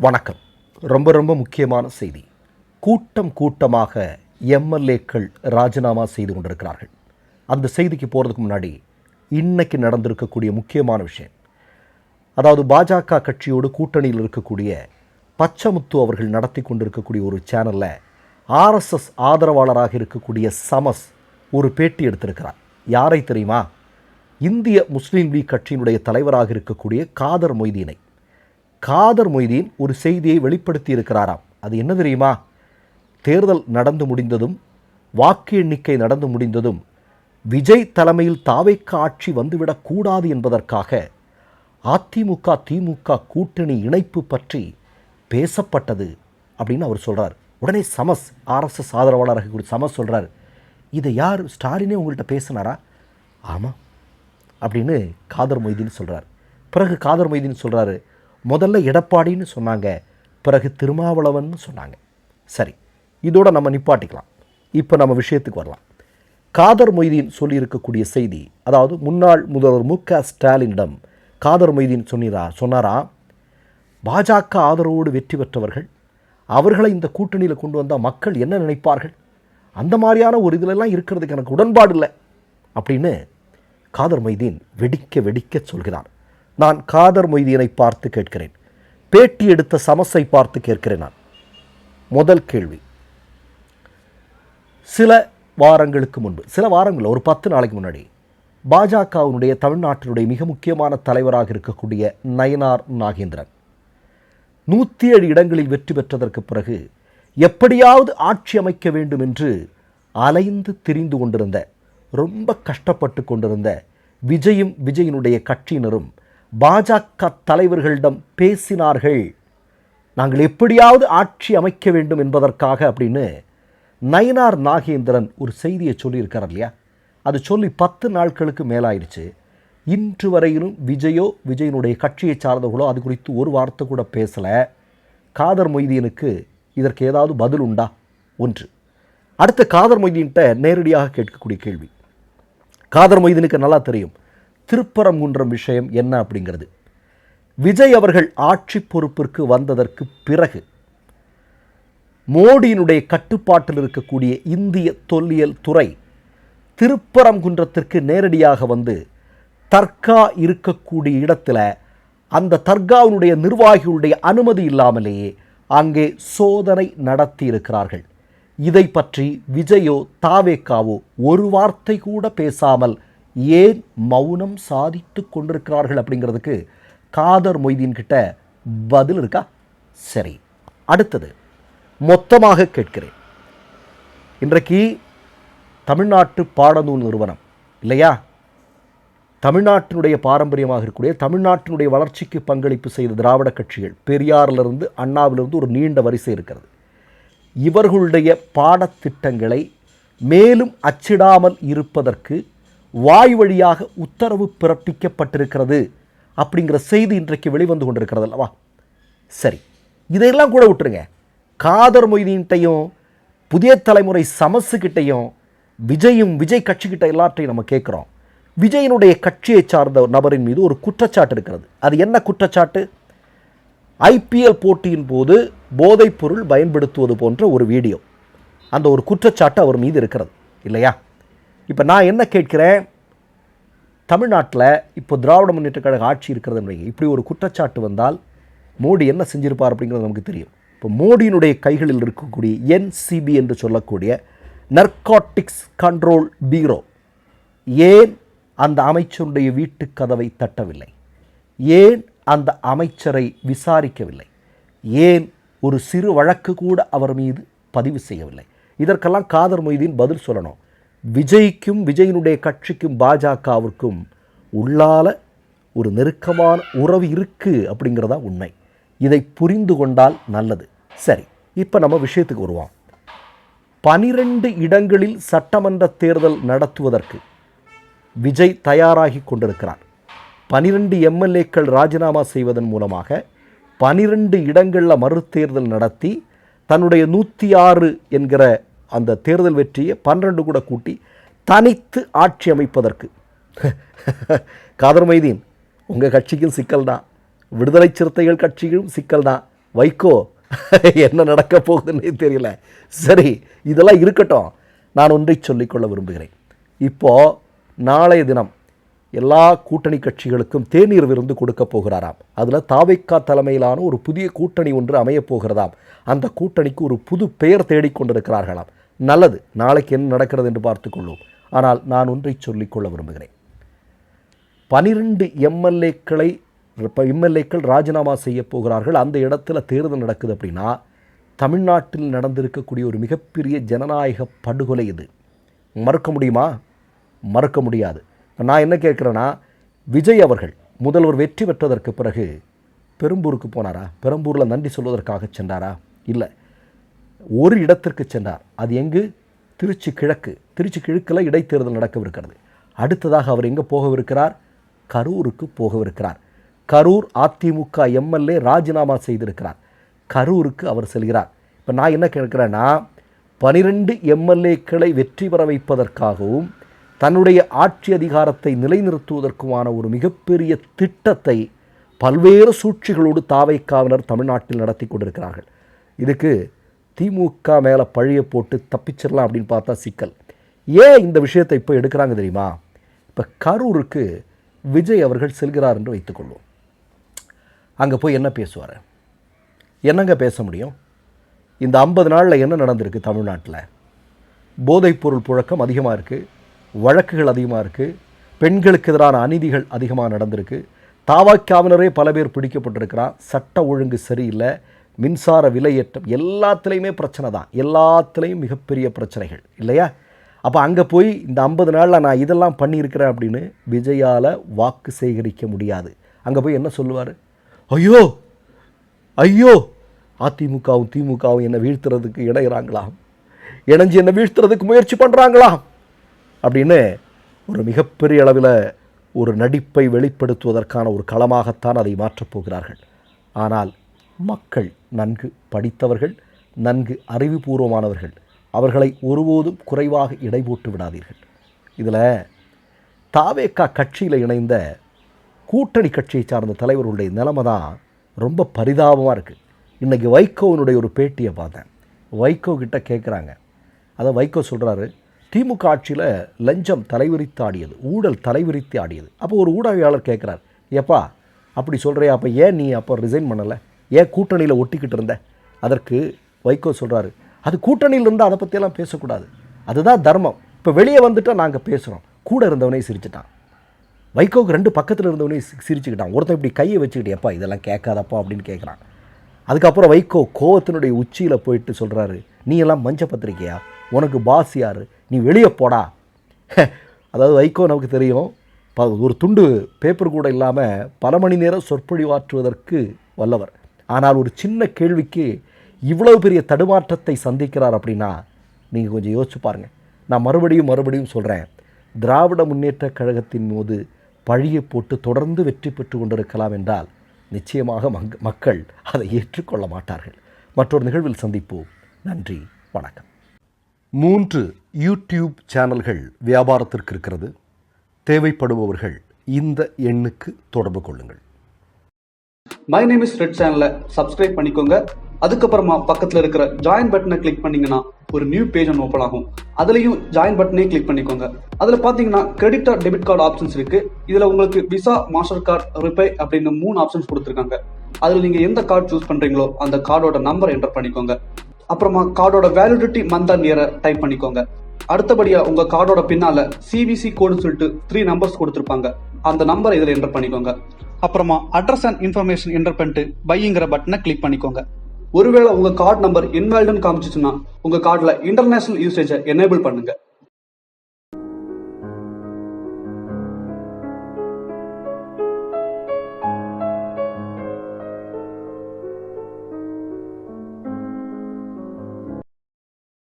வணக்கம். ரொம்ப ரொம்ப முக்கியமான செய்தி. கூட்டம் கூட்டமாக எம்எல்ஏக்கள் ராஜினாமா செய்து கொண்டிருக்கிறார்கள். அந்த செய்திக்கு போகிறதுக்கு முன்னாடி இன்னைக்கு நடந்திருக்கக்கூடிய முக்கியமான விஷயம், அதாவது பாஜக கட்சியோடு கூட்டணியில் இருக்கக்கூடிய பச்சமுத்து அவர்கள் நடத்தி கொண்டிருக்கக்கூடிய ஒரு சேனலில் ஆர்எஸ்எஸ் ஆதரவாளராக இருக்கக்கூடிய சமஸ் ஒரு பேட்டி எடுத்திருக்கிறார். யாரை தெரியுமா? இந்திய முஸ்லீம் லீக் கட்சியினுடைய தலைவராக இருக்கக்கூடிய காதர் மொய்தீனை. காதர் மொய்தீன் ஒரு செய்தியை வெளிப்படுத்தி இருக்கிறாராம். அது என்ன தெரியுமா? தேர்தல் நடந்து முடிந்ததும், வாக்கு எண்ணிக்கை நடந்து முடிந்ததும், விஜய் தலைமையில் தாவேக்க ஆட்சி வந்துவிடக்கூடாது என்பதற்காக அதிமுக திமுக கூட்டணி இணைப்பு பற்றி பேசப்பட்டது அப்படின்னு அவர் சொல்கிறார். உடனே சமஸ், ஆர்எஸ்எஸ் ஆதரவாளராக இருக்கக்கூடிய சமஸ் சொல்கிறார், இதை யார், ஸ்டாலினே உங்கள்கிட்ட பேசினாரா? ஆமாம் அப்படின்னு காதர் மொய்தீன் சொல்கிறார். பிறகு காதர் மொய்தீன் சொல்கிறாரு, முதல்ல எடப்பாடின்னு சொன்னாங்க, பிறகு திருமாவளவன் சொன்னாங்க. சரி, இதோட நம்ம நிப்பாட்டிக்கலாம். இப்போ நம்ம விஷயத்துக்கு வரலாம். காதர் மொய்தீன் சொல்லியிருக்கக்கூடிய செய்தி, அதாவது முன்னாள் முதல்வர் மு.க. ஸ்டாலினிடம் காதர் மொய்தீன் சொன்னாரா, பாஜக ஆதரவோடு வெற்றி பெற்றவர்கள், அவர்களை இந்த கூட்டணியில் கொண்டு வந்தால் மக்கள் என்ன நினைப்பார்கள், அந்த மாதிரியான ஒரு இதிலெல்லாம் இருக்கிறதுக்கு எனக்கு உடன்பாடு இல்லை அப்படின்னு காதர் மொய்தீன் வெடிக்க சொல்கிறார். நான் காதர் மொய்தீனை பார்த்து கேட்கிறேன், பேட்டி எடுத்த சமஸை பார்த்து கேட்கிறேன். நான் முதல் கேள்வி, சில வாரங்களுக்கு முன்பு, சில வாரங்கள் ஒரு 10 நாளைக்கு முன்னாடி பாஜகவினுடைய தமிழ்நாட்டினுடைய மிக முக்கியமான தலைவராக இருக்கக்கூடிய நயினார் நாகேந்திரன் 107 இடங்களில் வெற்றி பெற்றதற்கு பிறகு எப்படியாவது ஆட்சி அமைக்க வேண்டும் என்று அலைந்து திரிந்து கொண்டிருந்த, ரொம்ப கஷ்டப்பட்டு கொண்டிருந்த விஜயும் விஜயினுடைய கட்சியினரும் பாஜக தலைவர்களிடம் பேசினார்கள். நாங்கள் எப்படியாவது ஆட்சி அமைக்க வேண்டும் என்பதற்காக அப்படின்னு நயினார் நாகேந்திரன் ஒரு செய்தியை சொல்லியிருக்கார் இல்லையா? அது சொல்லி 10 நாட்களுக்கு மேலாயிடுச்சு. இன்று வரையிலும் விஜயோ விஜயினுடைய கட்சியை சார்ந்தவர்களோ அது குறித்து ஒரு வார்த்தை கூட பேசலை. காதர் மொய்தீனுக்கு இதற்கு ஏதாவது பதில் உண்டா? ஒன்று. அடுத்த காதர் மொய்தீன்கிட்ட நேரடியாக கேட்கக்கூடிய கேள்வி, காதர் மொய்தீனுக்கு நல்லா தெரியும் திருப்பரங்குன்றம் விஷயம் என்ன அப்படிங்கிறது. விஜய் அவர்கள் ஆட்சி பொறுப்பிற்கு வந்ததற்கு பிறகு மோடியினுடைய கட்டுப்பாட்டில் இருக்கக்கூடிய இந்திய தொல்லியல் துறை திருப்பரங்குன்றத்திற்கு நேரடியாக வந்து தர்கா இருக்கக்கூடிய இடத்துல அந்த தர்காவினுடைய நிர்வாகிகளுடைய அனுமதி இல்லாமலேயே அங்கே சோதனை நடத்தி இருக்கிறார்கள். இதை பற்றி விஜயோ தாவேக்காவோ ஒரு வார்த்தை கூட பேசாமல் ஏன் மௌனம் சாதித்து கொண்டிருக்கிறார்கள் அப்படிங்கிறதுக்கு காதர் மொய்தீன் கிட்ட பதில் இருக்கா? சரி, அடுத்தது மொத்தமாக கேட்கிறேன். இன்றைக்கு தமிழ்நாட்டு பாடநூல் நிறுவனம் இல்லையா, தமிழ்நாட்டினுடைய பாரம்பரியமாக இருக்கக்கூடிய தமிழ்நாட்டினுடைய வளர்ச்சிக்கு பங்களிப்பு செய்த திராவிட கட்சிகள், பெரியாரிலிருந்து அண்ணாவிலிருந்து ஒரு நீண்ட வரிசை இருக்கிறது. இவர்களுடைய பாடத்திட்டங்களை மேலும் அச்சிடாமல் இருப்பதற்கு வாய் வழியாக உத்தரவு பிறப்பிக்கப்பட்டிருக்கிறது அப்படிங்கிற செய்தி இன்றைக்கு வெளிவந்து கொண்டிருக்கிறது அல்லவா? சரி, இதையெல்லாம் கூட விட்டுருங்க. காதர் மொய்தீன்கிட்டையும் புதிய தலைமுறை சமஸுக்கிட்டையும் விஜயும் விஜய் கட்சிக்கிட்ட எல்லாத்தையும் நம்ம கேட்குறோம். விஜயினுடைய கட்சியை சார்ந்த நபரின் மீது ஒரு குற்றச்சாட்டு இருக்கிறது. அது என்ன குற்றச்சாட்டு? ஐபிஎல் போட்டியின் போது போதைப்பொருள் பயன்படுத்துவது போன்ற ஒரு வீடியோ, அந்த ஒரு குற்றச்சாட்டு அவர் மீது இருக்கிறது இல்லையா? இப்போ நான் என்ன கேட்கிறேன், தமிழ்நாட்டில் இப்போ திராவிட முன்னேற்ற கழக ஆட்சி இருக்கிறது, இப்படி ஒரு குற்றச்சாட்டு வந்தால் மோடி என்ன செஞ்சிருப்பார் அப்படிங்கிறது நமக்கு தெரியும். இப்போ மோடியினுடைய கைகளில் இருக்கக்கூடிய என்சிபி என்று சொல்லக்கூடிய நர்காட்டிக்ஸ் கண்ட்ரோல் பீரோ ஏன் அந்த அமைச்சருடைய வீட்டு கதவை தட்டவில்லை? ஏன் அந்த அமைச்சரை விசாரிக்கவில்லை? ஏன் ஒரு சிறு வழக்கு கூட அவர் மீது பதிவு செய்யவில்லை? இதற்கெல்லாம் காதர் மொய்தீன் பதில் சொல்லணும். விஜய்க்கும் விஜயினுடைய கட்சிக்கும் பாஜகவிற்கும் உள்ளால ஒரு நெருக்கமான உறவு இருக்குது அப்படிங்கிறதா உண்மை. இதை புரிந்து கொண்டால் நல்லது. சரி, இப்போ நம்ம விஷயத்துக்கு வருவோம். 12 இடங்களில் சட்டமன்ற தேர்தல் நடத்துவதற்கு விஜய் தயாராகி கொண்டிருக்கிறார். 12 எம்எல்ஏக்கள் ராஜினாமா செய்வதன் மூலமாக 12 இடங்களில் மறுதேர்தல் நடத்தி தன்னுடைய 106 என்கிற அந்த தேர்தல் வெற்றியை 12 கூட கூட்டி தனித்து ஆட்சி அமைப்பதற்கு காதர் மொய்தீன் உங்கள் கட்சிக்கும் சிக்கல் தான், விடுதலை சிறுத்தைகள் கட்சியும் சிக்கல் தான், வைகோ என்ன நடக்க போகுதுன்னே தெரியல. சரி, இதெல்லாம் இருக்கட்டும். நான் ஒன்றை சொல்லிக்கொள்ள விரும்புகிறேன். இப்போது நாளைய தினம் எல்லா கூட்டணி கட்சிகளுக்கும் தேநீர் விருந்து கொடுக்க போகிறாராம். அதில் தாவைக்கா தலைமையிலான ஒரு புதிய கூட்டணி ஒன்று அமையப் போகிறதாம். அந்த கூட்டணிக்கு ஒரு புது பெயர் தேடிக்கொண்டிருக்கிறார்களாம். நல்லது, நாளைக்கு என்ன நடக்கிறது என்று பார்த்துக்கொள்வோம். ஆனால் நான் ஒன்றை சொல்லிக்கொள்ள விரும்புகிறேன். 12 எம்எல்ஏக்கள் ராஜினாமா செய்ய போகிறார்கள். அந்த இடத்துல தேர்தல் நடக்குது அப்படின்னா தமிழ்நாட்டில் நடந்திருக்கக்கூடிய ஒரு மிகப்பெரிய ஜனநாயக படுகொலை இது. மறுக்க முடியுமா? மறுக்க முடியாது. நான் என்ன கேட்குறேன்னா, விஜய் அவர்கள் முதல்வர் வெற்றி பெற்றதற்கு பிறகு பெரம்பூருக்கு போனாரா? பெரம்பூரில் நன்றி சொல்வதற்காக சென்றாரா? இல்லை, ஒரு இடத்திற்கு சென்றார். அது எங்கு? திருச்சி கிழக்கு. திருச்சி கிழக்கில் இடைத்தேர்தல் நடக்கவிருக்கிறது. அடுத்ததாக அவர் எங்கே போகவிருக்கிறார்? கரூருக்கு போகவிருக்கிறார். கரூர் அதிமுக எம்எல்ஏ ராஜினாமா செய்திருக்கிறார். கரூருக்கு அவர் செல்கிறார். இப்போ நான் என்ன கேட்குறேன்னா, 12 எம்எல்ஏக்களை வெற்றி பெற வைப்பதற்காகவும் தன்னுடைய ஆட்சி அதிகாரத்தை நிலைநிறுத்துவதற்குமான ஒரு மிகப்பெரிய திட்டத்தை பல்வேறு சூழ்ச்சிகளோடு தாவைக்காவினர் தமிழ்நாட்டில் நடத்தி கொண்டிருக்கிறார்கள். இதுக்கு திமுக மேலே பழியை போட்டு தப்பிச்சிடலாம் அப்படின்னு பார்த்தா சிக்கல். ஏன் இந்த விஷயத்தை இப்போ எடுக்கிறாங்க தெரியுமா? இப்போ கரூருக்கு விஜய் அவர்கள் செல்கிறார் என்று வைத்துக்கொள்வோம். அங்கே போய் என்ன பேசுவார்? என்னங்க பேச முடியும்? இந்த 50 நாளில் என்ன நடந்திருக்கு தமிழ்நாட்டில்? போதைப்பொருள் புழக்கம் அதிகமாக இருக்குது, வழக்குகள் அதிகமாக இருக்குது, பெண்களுக்கு எதிரான அநீதிகள் அதிகமாக நடந்திருக்கு, தாவாக்காவினரே பல பேர் பிடிக்கப்பட்டிருக்கிறான், சட்ட ஒழுங்கு சரியில்லை, மின்சார விலையேற்றம், எல்லாத்துலேயுமே பிரச்சனை தான். எல்லாத்துலேயும் மிகப்பெரிய பிரச்சனைகள் இல்லையா? அப்போ அங்கே போய் இந்த 50 நாளில் நான் இதெல்லாம் பண்ணியிருக்கிறேன் அப்படின்னு விஜயால் வாக்கு சேகரிக்க முடியாது. அங்கே போய் என்ன சொல்லுவார்? ஐயோ ஐயோ, அதிமுகவும் திமுகவும் என்னை வீழ்த்துறதுக்கு இணைகிறாங்களாம், இணைஞ்சு என்னை வீழ்த்துறதுக்கு முயற்சி பண்ணுறாங்களாம் அப்படின்னு ஒரு மிகப்பெரிய அளவில் ஒரு நடிப்பை வெளிப்படுத்துவதற்கான ஒரு களமாகத்தான் அதை மாற்றப் போகிறார்கள். ஆனால் மக்கள் நன்கு படித்தவர்கள், நன்கு அறிவுபூர்வமானவர்கள். அவர்களை ஒருபோதும் குறைவாக இடை போட்டு விடாதீர்கள். இதில் தாவேகா கட்சியில் இணைந்த கூட்டணி கட்சியை சார்ந்த தலைவர்களுடைய நிலைமை தான் ரொம்ப பரிதாபமாக இருக்குது. இன்றைக்கி வைகோவினுடைய ஒரு பேட்டியை பார்த்தேன். வைகோ கிட்ட கேட்குறாங்க. அதை வைகோ சொல்கிறாரு, திமுக ஆட்சியில் லஞ்சம் தலைவிரித்து ஆடியது, ஊழல் தலைவிரித்து ஆடியது. அப்போ ஒரு ஊடகவியாளர் கேட்குறார், ஏப்பா அப்படி சொல்கிறியா, அப்போ ஏன் நீ அப்போ ரிசைன் பண்ணலை, ஏன் கூட்டணியில் ஒட்டிக்கிட்டு இருந்த? அதற்கு வைகோ சொல்கிறாரு, அது கூட்டணியில் இருந்தால் அதை பற்றியெல்லாம் பேசக்கூடாது, அதுதான் தர்மம். இப்போ வெளியே வந்துட்டால் நாங்கள் பேசுகிறோம். கூட இருந்தவனே சிரிச்சிட்டான். வைகோவுக்கு 2 பக்கத்தில் இருந்தவனே சிரிச்சுக்கிட்டான். ஒருத்தன் இப்படி கையை வச்சுக்கிட்டு, எப்பா இதெல்லாம் கேட்காதப்பா அப்படின்னு கேட்குறான். அதுக்கப்புறம் வைகோ கோவத்தினுடைய உச்சியில் போயிட்டு சொல்கிறாரு, நீ எல்லாம் மஞ்ச பத்திரிக்கையா, உனக்கு பாஸ் யார், நீ வெளியே போடா. அதாவது வைகோ நமக்கு தெரியும், ஒரு துண்டு பேப்பர் கூட இல்லாமல் பல மணி நேரம் சொற்பொழிவாற்றுவதற்கு வல்லவர். ஆனால் ஒரு சின்ன கேள்விக்கு இவ்வளவு பெரிய தடுமாற்றத்தை சந்திக்கிறார் அப்படின்னா நீங்கள் கொஞ்சம் யோசிச்சு பாருங்கள். நான் மறுபடியும் சொல்கிறேன், திராவிட முன்னேற்ற கழகத்தின் போது பழியை போட்டு தொடர்ந்து வெற்றி பெற்று கொண்டிருக்கலாம் என்றால் நிச்சயமாக மக்கள் அதை ஏற்றுக்கொள்ள மாட்டார்கள். மற்றொரு நிகழ்வில் சந்திப்போம். நன்றி, வணக்கம். 3 யூடியூப் சேனல்கள் வியாபாரத்திற்கு இருக்கிறது. தேவைப்படுபவர்கள் இந்த எண்ணுக்கு தொடர்பு கொள்ளுங்கள். மை நேம் இஸ் ரெட் சேனலை சப்ஸ்கிரைப் பண்ணிக்கோங்க. அதுக்கப்புறமா பக்கத்தில் இருக்கிற ஜாயின் பட்டனை கிளிக் பண்ணீங்கன்னா ஒரு நியூ பேஜ் ஒன்று ஓப்பன் ஆகும். அதுலேயும் ஜாயின் பட்டனே கிளிக் பண்ணிக்கோங்க. அதில் பார்த்தீங்கன்னா credit R debit card options இருக்கு. இதில் உங்களுக்கு விசா, மாஸ்டர் கார்டு, ரிப்பே அப்படின்னு 3 ஆப்ஷன்ஸ் கொடுத்துருக்காங்க. அதில் நீங்கள் எந்த கார்டு சூஸ் பண்ணுறீங்களோ அந்த கார்டோட நம்பர் என்டர் பண்ணிக்கோங்க. அப்புறமா கார்டோட வேலிடிட்டி மந்த் அண்ட் இயரை டைப் பண்ணிக்கோங்க. அடுத்தபடியா உங்க கார்டோட பின்னால சிவிசி கோடுன்னு சொல்லிட்டு 3 நம்பர்ஸ் கொடுத்துருப்பாங்க. அந்த நம்பரை இதில் என்டர் பண்ணிக்கோங்க. அப்புறமா அட்ரஸ் அண்ட் இன்ஃபர்மேஷன் என்டர் பண்ணிட்டு பைங்கிற பட்டனை கிளிக் பண்ணிக்கோங்க. ஒருவேளை உங்க கார்டு நம்பர் இன்வாலிட்னு காமிச்சிச்சுன்னா உங்க கார்டுல இன்டர்நேஷனல் யூசேஜை எனேபிள் பண்ணுங்க.